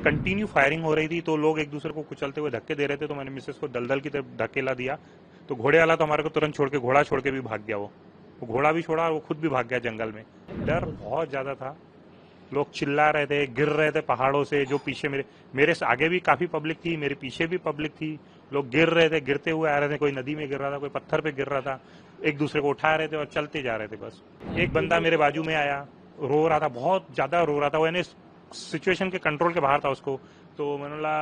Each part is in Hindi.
कंटिन्यू फायरिंग हो रही थी तो लोग एक दूसरे को कुचलते हुए धक्के दे रहे थे, तो मैंने मिसेस को दलदल की तरफ धकेला दिया। तो घोड़े वाला तो हमारे को तुरंत छोड़ के, घोड़ा छोड़ के भी भाग गया। वो घोड़ा भी छोड़ा और वो खुद भी भाग गया जंगल में। डर बहुत ज्यादा था। लोग चिल्ला रहे थे, गिर रहे थे पहाड़ों से। जो पीछे मेरे मेरे से आगे भी काफी पब्लिक थी, मेरे पीछे भी पब्लिक थी। लोग गिर रहे थे, गिरते हुए आ रहे थे। कोई नदी में गिर रहा था, कोई पत्थर पे गिर रहा था। एक दूसरे को उठा रहे थे और चलते जा रहे थे बस। एक बंदा मेरे बाजू में आया, रो रहा था, बहुत ज्यादा रो रहा था। वो यानी सिचुएशन के कंट्रोल के बाहर था उसको। तो मैंने बोला,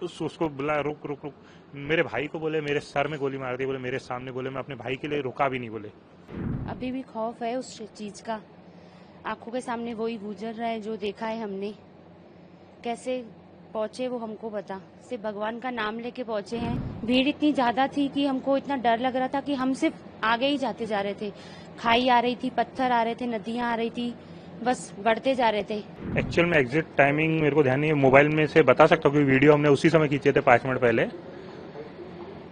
उसको बोला रुक रुक रुक। मेरे भाई को बोले मेरे सर में गोली मार दी, बोले मेरे सामने। बोले मैं अपने भाई के लिए रुका भी नहीं। बोले अभी भी खौफ है उस चीज का। आंखों के सामने वही गुजर रहा है जो देखा है हमने। कैसे पहुंचे वो हमको पता, सिर्फ भगवान का नाम लेके पहुंचे हैं। भीड़ इतनी ज्यादा थी कि हमको इतना डर लग रहा था कि हम सिर्फ आगे ही जाते जा रहे थे। खाई आ रही थी, पत्थर आ रहे थे, नदियां आ रही थी, बस बढ़ते जा रहे थे। एक्चुअल में एग्जिट टाइमिंग मेरे को ध्यान नहीं है, मोबाइल में से बता सकता हूँ क्योंकि वीडियो हमने उसी समय खींचे थे 5 मिनट पहले।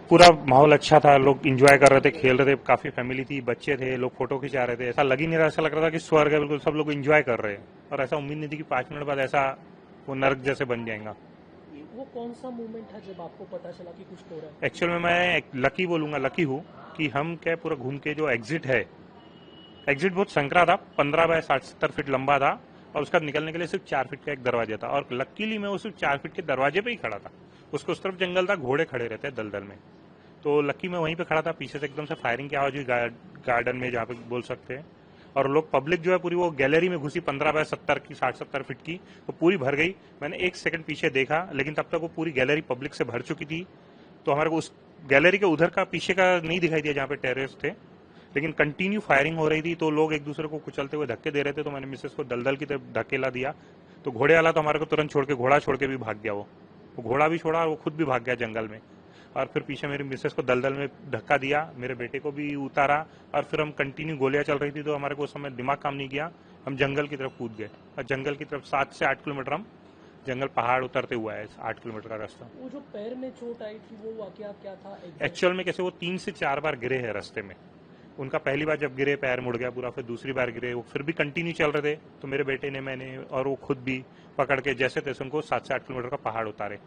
पूरा माहौल अच्छा था, लोग एंजॉय कर रहे थे, खेल रहे थे, काफी फैमिली थी, बच्चे थे, लोग फोटो खिंचा रहे थे। ऐसा लग ही नहीं रहा, ऐसा लग रहा था कि स्वर्ग है बिल्कुल, सब लोग एंजॉय कर रहे हैं। और ऐसा उम्मीद नहीं थी कि 5 मिनट बाद ऐसा वो नर्क जैसे बन जाएगा। वो कौन सा मूवमेंट था जब आपको पता चला कि कुछ हो रहा है? एक्चुअल में मैं लकी बोलूंगा, लकी हूँ कि हम क्या पूरा घूम के जो एग्जिट है, एग्जिट बहुत संकरा था, 15 बाय 60-70 फीट लंबा था। और उसका निकलने के लिए सिर्फ 4 फीट का एक दरवाजा था। और लकीली मैं वो सिर्फ 4 फीट के दरवाजे पे ही खड़ा था। उसको उस तरफ जंगल था, घोड़े खड़े रहते हैं दलदल में। तो लकी मैं वहीं पे खड़ा था। पीछे से एकदम से फायरिंग की आवाज हुई गार्डन में, जहाँ पे बोल सकते हैं। और लोग पब्लिक जो है पूरी वो गैलरी में घुसी, 15 बाय 70 की, 60-70 फीट की, वो पूरी भर गई। मैंने 1 सेकंड पीछे देखा, लेकिन तब तक वो पूरी गैलरी पब्लिक से भर चुकी थी। तो हमारे को उस गैलरी के उधर का, पीछे का नहीं दिखाई दिया जहाँ पे टेरेस थे। लेकिन कंटिन्यू फायरिंग हो रही थी तो लोग एक दूसरे को कुचलते हुए धक्के दे रहे थे, तो मैंने मिसेस को दलदल की तरफ धकेला दिया। तो घोड़े वाला तो हमारे को तुरंत छोड़ के, घोड़ा छोड़ के भी भाग गया। वो घोड़ा भी छोड़ा और वो खुद भी भाग गया जंगल में। और फिर पीछे मेरी मिसेस को दलदल में धक्का दिया, मेरे बेटे को भी उतारा। और फिर हम कंटिन्यू, गोलियां चल रही थी तो हमारे को उस समय दिमाग काम नहीं किया। हम जंगल की तरफ कूद गए और जंगल की तरफ 7 से 8 किलोमीटर हम जंगल पहाड़ उतरते हुआ है, 8 किलोमीटर का रास्ता। वो जो पैर में चोट आई थी वो वाकया क्या था? एक्चुअल में कैसे, वो 3 से 4 बार गिरे हैं रास्ते में। उनका पहली बार जब गिरे पैर मुड़ गया पूरा, फिर दूसरी बार गिरे, वो फिर भी कंटिन्यू चल रहे थे। तो मेरे बेटे ने, मैंने और वो खुद भी पकड़ के जैसे तैसे उनको 7 से 8 किलोमीटर का पहाड़ उतारे।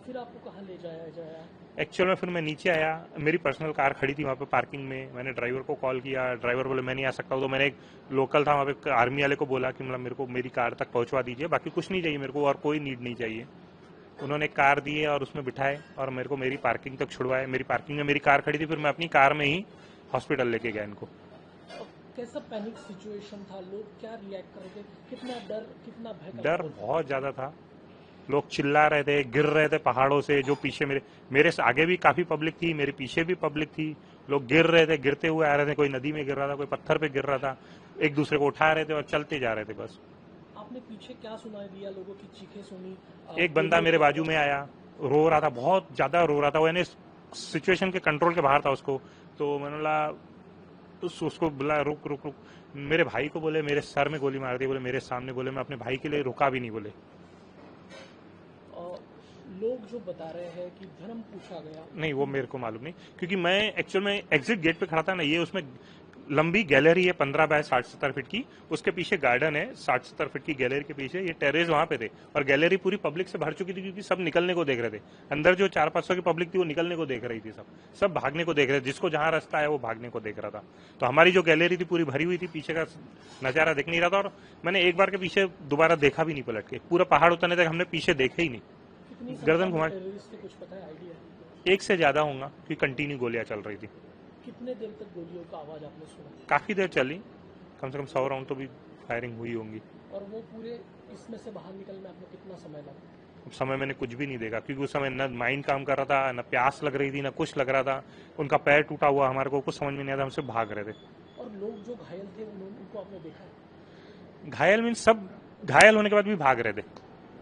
फिर आपको कहाँ ले जाया जाया? एक्चुअल में फिर मैं नीचे आया, मेरी पर्सनल कार खड़ी थी वहाँ पे पार्किंग में। मैंने ड्राइवर को कॉल किया, ड्राइवर बोले मैं नहीं आ सकता हूँ। तो मैंने एक लोकल था वहाँ पे, आर्मी वाले को बोला कि मतलब मेरे को मेरी कार तक पहुँचवा दीजिए, बाकी कुछ नहीं चाहिए मेरे को और कोई नीड नहीं चाहिए। उन्होंने कार दिए और उसमें बिठाए और मेरे को मेरी पार्किंग तक छुड़वाए। मेरी पार्किंग में मेरी कार खड़ी थी, फिर मैं अपनी कार में ही हॉस्पिटल लेके गया इनको। कैसा पैनिक सिचुएशन था? लोग क्या रिएक्ट कर रहे थे? कितना डर, कितना भय? डर बहुत ज्यादा था। लोग चिल्ला रहे थे, गिर रहे थे पहाड़ों से। जो पीछे मेरे से आगे भी काफी पब्लिक थी, मेरे पीछे भी पब्लिक थी। लोग गिर रहे थे, गिरते हुए आ रहे थे। कोई नदी में गिर रहा था, कोई पत्थर पे गिर रहा था। एक दूसरे को उठा रहे थे और चलते जा रहे थे बस। आपने पीछे क्या सुनाई दिया? लोगों की चीखें सुनी? एक बंदा मेरे बाजू में आया, रो रहा था, बहुत ज्यादा रो रहा था। वो यानी सिचुएशन के कंट्रोल के बाहर था उसको। तो मैंने बोला, उसको बोला रुक रुक रुक। मेरे भाई को बोले मेरे सर में गोली मार दी, बोले मेरे सामने। बोले मैं अपने भाई के लिए रुका भी नहीं। बोले लोग जो बता रहे हैं कि धर्म पूछा गया, नहीं, वो मेरे को मालूम नहीं, क्योंकि मैं एक्चुअल में एग्जिट गेट पे खड़ा था ना। ये उसमें लंबी गैलरी है 15 बाय 60-70 फीट की। उसके पीछे गार्डन है, 60-70 फीट की गैलरी के पीछे ये टेरेस वहां पे थे। और गैलरी पूरी पब्लिक से भर चुकी थी क्योंकि सब निकलने को देख रहे थे। अंदर जो 400-500 की पब्लिक थी वो निकलने को देख रही थी, सब भागने को देख रहे थे। जिसको जहां रास्ता है वो भागने को देख रहा था। तो हमारी जो गैलरी थी पूरी भरी हुई थी, पीछे का नजारा देख नहीं रहा था। और मैंने एक बार के पीछे दोबारा देखा भी नहीं पलट के। पूरा पहाड़ उतरने तक हमने पीछे देखे ही नहीं। गर्दन घुमा, कुछ पता है, आइडिया? एक से ज्यादा होगा क्योंकि कंटिन्यू गोलियां चल रही थी। कितने देर तक गोलियों का आवाज आपने सुना? काफी देर चली, कम से कम 100 राउंड तो भी फायरिंग हुई होंगी। और वो पूरे इसमें से बाहर निकलने में आपको कितना समय लगा? उस समय मैंने कुछ भी नहीं देखा क्योंकि उस समय न माइंड काम कर रहा था, न प्यास लग रही थी, न कुछ लग रहा था। उनका पैर टूटा हुआ, हमारे को कुछ समझ में नहीं आता, हमसे भाग रहे थे। और लोग जो घायल थे उनको आपने देखा है? घायल मीन सब घायल होने के बाद भी भाग रहे थे,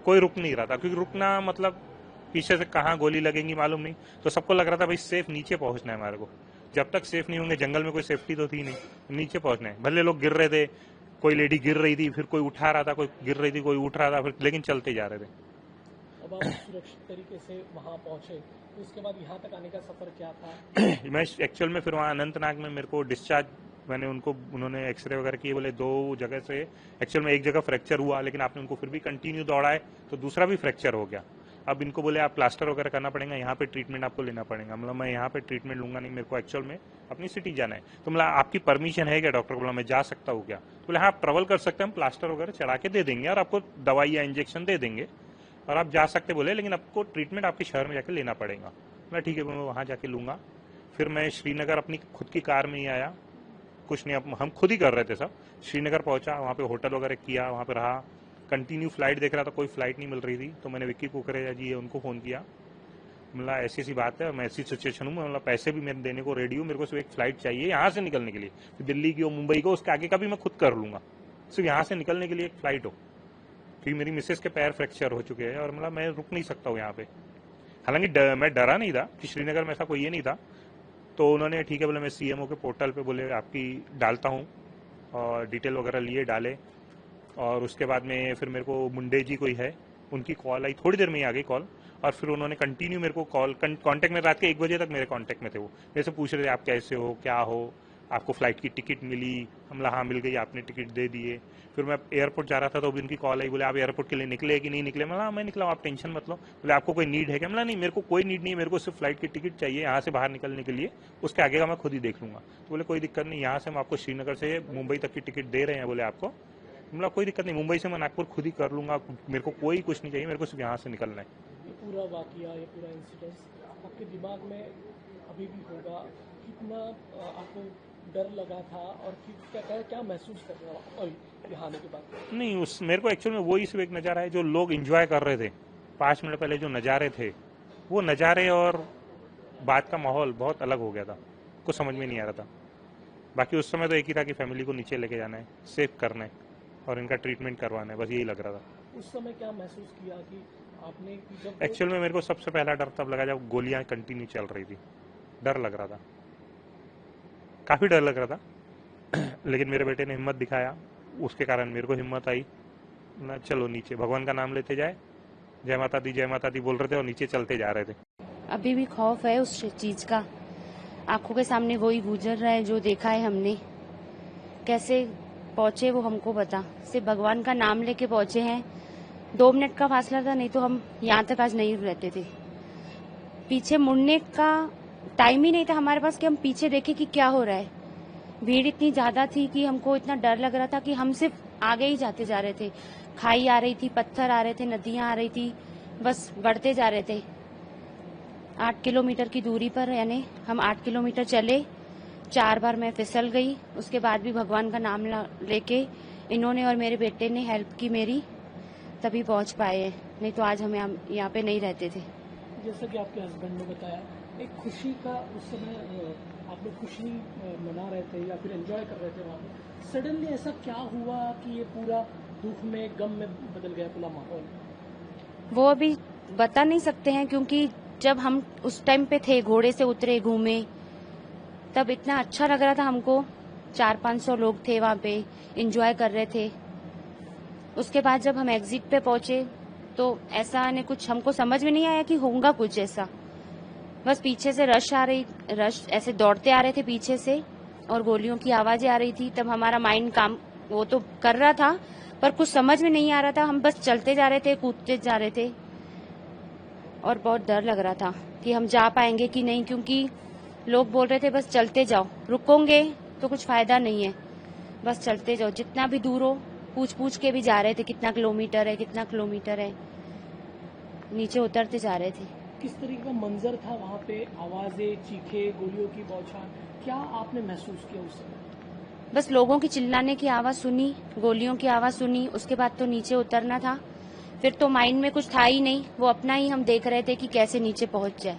कोई रुक नहीं रहा था। क्योंकि रुकना मतलब पीछे से कहाँ गोली लगेंगी मालूम नहीं। तो सबको लग रहा था भाई सेफ नीचे पहुंचना है हमारे को। जब तक सेफ नहीं होंगे, जंगल में कोई सेफ्टी तो थी नहीं, नीचे पहुंचना है। भले लोग गिर रहे थे, कोई लेडी गिर रही थी, फिर कोई उठा रहा था, कोई गिर रही थी, कोई उठ रहा था, फिर लेकिन चलते जा रहे थे। अब आप सुरक्षित तरीके से वहां पहुंचे, तो उसके बाद यहाँ तक आने का सफर क्या था? मैं एक्चुअल में फिर वहाँ अनंतनाग में मेरे को डिस्चार्ज मैंने उन्होंने एक्सरे वगैरह किए, बोले 2 जगह से एक्चुअल में एक जगह फ्रैक्चर हुआ, लेकिन आपने उनको फिर भी कंटिन्यू दौड़ाए तो दूसरा भी फ्रैक्चर हो गया। अब इनको बोले आप प्लास्टर वगैरह करना पड़ेगा, यहाँ पे ट्रीटमेंट आपको लेना पड़ेगा। मतलब मैं यहाँ पे ट्रीटमेंट लूंगा नहीं, मेरे को एक्चुअल में अपनी सिटी जाना है। तो मतलब आपकी परमिशन है क्या? डॉक्टर बोला मैं जा सकता हूँ क्या? बोले हाँ आप ट्रेवल कर सकते हैं, हम प्लास्टर वगैरह चढ़ा के दे देंगे और आपको दवाई या इंजेक्शन दे देंगे और आप जा सकते बोले, लेकिन आपको ट्रीटमेंट आपके शहर में जाके लेना पड़ेगा। मैं ठीक है, मैं वहाँ जाके लूंगा। फिर मैं श्रीनगर अपनी खुद की कार में ही आया, कुछ नहीं, हम खुद ही कर रहे थे सब। श्रीनगर पहुंचा, वहाँ पे होटल वगैरह किया, वहाँ पे रहा, कंटिन्यू फ्लाइट देख रहा था, कोई फ्लाइट नहीं मिल रही थी। तो मैंने विक्की कुकरेजा जी है उनको फ़ोन किया, मतलब ऐसी ऐसी बात है, मैं ऐसी सिचुएशन हूँ, मतलब पैसे भी मेरे देने को रेडी हूँ, मेरे को सिर्फ एक फ्लाइट चाहिए यहाँ से निकलने के लिए, फिर दिल्ली की हो मुंबई को, उसके आगे का भी मैं खुद कर लूँगा, सिर्फ यहाँ से निकलने के लिए एक फ्लाइट हो, क्योंकि मेरी मिसेस के पैर फ्रैक्चर हो चुके हैं और मतलब मैं रुक नहीं सकता हूँ यहाँ पे। हालांकि मैं डरा नहीं था कि श्रीनगर में ऐसा कोई ये नहीं था। तो उन्होंने ठीक है बोले मैं सीएमओ के पोर्टल पे बोले आपकी डालता हूँ, और डिटेल वगैरह लिए डाले। और उसके बाद में फिर मेरे को मुंडे जी कोई है, उनकी कॉल आई, थोड़ी देर में ही आ गई कॉल। और फिर उन्होंने कंटिन्यू मेरे को कॉल कांटेक्ट में, रात के 1 बजे तक मेरे कांटेक्ट में थे। वो मेरे से पूछ रहे थे आप कैसे हो, क्या हो, आपको फ्लाइट की टिकट मिली? हमला हाँ मिल गई, आपने टिकट दे दिए। फिर मैं एयरपोर्ट जा रहा था तो भी उनकी कॉल आई, बोले आप एयरपोर्ट के लिए निकले कि नहीं निकले? मैं हाँ मैं निकला हूँ, आप टेंशन मत लो। बोले आपको कोई नीड है क्या? मैं नहीं, मेरे को कोई नीड नहीं है, मेरे को सिर्फ फ्लाइट की टिकट चाहिए यहाँ से बाहर निकलने के लिए, उसके आगे का मैं खुद ही देख लूंगा। तो बोले कोई दिक्कत नहीं, यहाँ से हम आपको श्रीनगर से मुंबई तक की टिकट दे रहे हैं, बोले आपको, मतलब कोई दिक्कत नहीं, मुंबई से मैं नागपुर खुद ही कर लूंगा, मेरे को कोई कुछ नहीं चाहिए, मेरे को सिर्फ यहाँ से निकलना है। ये पूरा वाकया, ये पूरा इंसिडेंस आपके दिमाग में अभी भी होगा, कितना आपको डर लगा था और क्या महसूस कर रहे हो यहाँ आने के बाद? नहीं, उस मेरे को एक्चुअल में वही सिर्फ एक नज़ारा है जो लोग एंजॉय कर रहे थे 5 मिनट पहले, जो नज़ारे थे वो नज़ारे और बात का माहौल बहुत अलग हो गया था, कुछ समझ में नहीं आ रहा था। बाकी उस समय तो एक ही था कि फैमिली को नीचे लेके जाना है, सेफ करना है और इनका ट्रीटमेंट करवाना है, बस यही लग रहा था। उस समय क्या महसूस किया कि आपने कि जब एक्चुअल में मेरे को सबसे पहला डर तब लगा जब गोलियां कंटिन्यू चल रही थी, डर लग रहा था, काफ़ी डर लग रहा था। लेकिन मेरे बेटे ने हिम्मत दिखाया, उसके कारण मेरे को हिम्मत आई ना, चलो नीचे, भगवान का नाम लेते जाए, जय माता दी बोल रहे थे और नीचे चलते जा रहे थे। अभी भी खौफ है उस चीज का, आंखों के सामने वही गुजर रहा है जो देखा है हमने। कैसे पहुंचे वो हमको पता, सिर्फ भगवान का नाम लेके पहुंचे हैं। 2 मिनट का फासला था, नहीं तो हम यहाँ तक आज नहीं रहते थे। पीछे मुड़ने का टाइम ही नहीं था हमारे पास कि हम पीछे देखें कि क्या हो रहा है। भीड़ इतनी ज्यादा थी कि हमको इतना डर लग रहा था कि हम सिर्फ आगे ही जाते जा रहे थे। खाई आ रही थी, पत्थर आ रहे थे, नदियां आ रही थी, बस बढ़ते जा रहे थे। 8 किलोमीटर की दूरी पर, यानी हम 8 किलोमीटर चले, 4 बार मैं फिसल गई। उसके बाद भी भगवान का नाम लेके इन्होंने और मेरे बेटे ने हेल्प की मेरी, तभी पहुंच पाए हैं, नहीं तो आज हम यहाँ पे नहीं रहते थे। जैसा कि आपके हस्बैंड ने बताया, एक खुशी का उस समय आप लोग खुशी मना रहे थे या फिर एंजॉय कर रहे थे वहाँ पे, सडनली ऐसा क्या हुआ कि ये पूरा दुख में, गम में बदल गया पूरा माहौल? वो अभी बता नहीं सकते हैं, क्योंकि जब हम उस टाइम पे थे, घोड़े से उतरे, घूमे, तब इतना अच्छा लग रहा था हमको। 400-500 लोग थे वहाँ पे, एंजॉय कर रहे थे। उसके बाद जब हम एग्जिट पे पहुंचे तो ऐसा ने कुछ हमको समझ में नहीं आया कि होगा कुछ ऐसा। बस पीछे से रश ऐसे दौड़ते आ रहे थे पीछे से, और गोलियों की आवाजें आ रही थी। तब हमारा माइंड काम वो तो कर रहा था, पर कुछ समझ में नहीं आ रहा था। हम बस चलते जा रहे थे, कूदते जा रहे थे, और बहुत डर लग रहा था कि हम जा पाएंगे कि नहीं, क्योंकि लोग बोल रहे थे बस चलते जाओ, रुकोगे तो कुछ फायदा नहीं है, बस चलते जाओ, जितना भी दूर हो। पूछ के भी जा रहे थे कितना किलोमीटर है, कितना किलोमीटर है, नीचे उतरते जा रहे थे। किस तरीके का मंजर था वहाँ पे? आवाजें, चीखे, गोलियों की बौछार, क्या आपने महसूस किया उस समय? बस लोगों की चिल्लाने की आवाज सुनी, गोलियों की आवाज सुनी, उसके बाद तो नीचे उतरना था। फिर तो माइंड में कुछ था ही नहीं, वो अपना ही हम देख रहे थे कि कैसे नीचे पहुंच जाए।